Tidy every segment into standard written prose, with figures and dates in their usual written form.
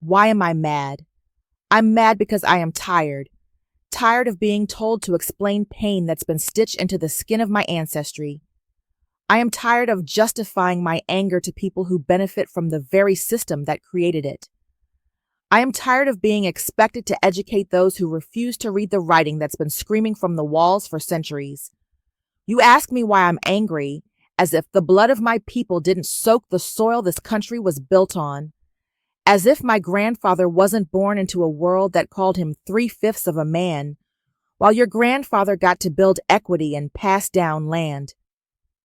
why am I mad? I'm mad because I am tired. Tired of being told to explain pain that's been stitched into the skin of my ancestry. I am tired of justifying my anger to people who benefit from the very system that created it. I am tired of being expected to educate those who refuse to read the writing that's been screaming from the walls for centuries. You ask me why I'm angry, as if the blood of my people didn't soak the soil this country was built on. As if my grandfather wasn't born into a world that called him 3/5 of a man, while your grandfather got to build equity and pass down land.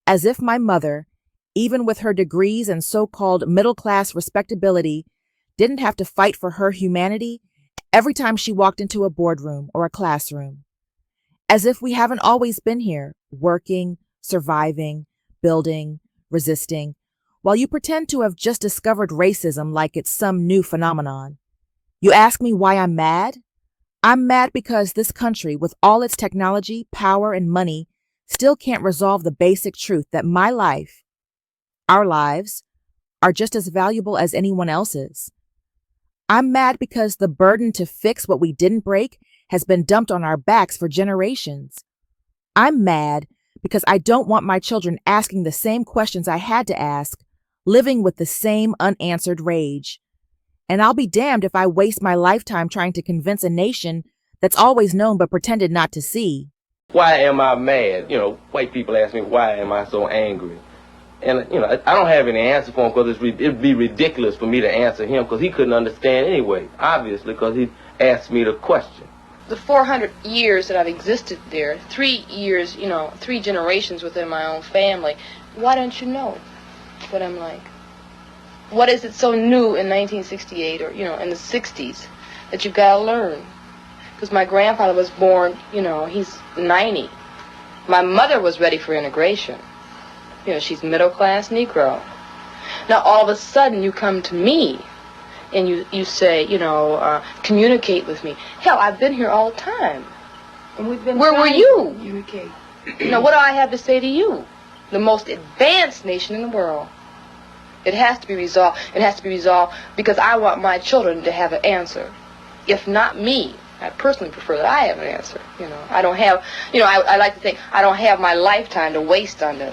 As if my mother, even with her degrees and so-called middle-class respectability, didn't have to fight for her humanity every time she walked into a boardroom or a classroom. As if we haven't always been here, working, surviving, building, resisting, while you pretend to have just discovered racism like it's some new phenomenon. You ask me why I'm mad? I'm mad because this country, with all its technology, power, and money, still can't resolve the basic truth that my life, our lives, are just as valuable as anyone else's. I'm mad because the burden to fix what we didn't break has been dumped on our backs for generations. I'm mad because I don't want my children asking the same questions I had to ask, living with the same unanswered rage. And I'll be damned if I waste my lifetime trying to convince a nation that's always known but pretended not to see. Why am I mad? White people ask me, why am I so angry? And, I don't have any answer for him because it'd be ridiculous for me to answer him because he couldn't understand anyway, obviously, because he asked me the question. The 400 years that I've existed there, 3 years, 3 generations within my own family, why don't you know what I'm like? What is it so new in 1968 or, in the 60s that you've got to learn? Because my grandfather was born, he's 90. My mother was ready for integration. She's middle-class Negro. Now, all of a sudden, you come to me and you say, communicate with me. Hell, I've been here all the time. And we've been Where were you? Communicate. Now, what do I have to say to you? The most advanced nation in the world. It has to be resolved. It has to be resolved because I want my children to have an answer. If not me, I personally prefer that I have an answer. I don't have, I like to think I don't have my lifetime to waste on this.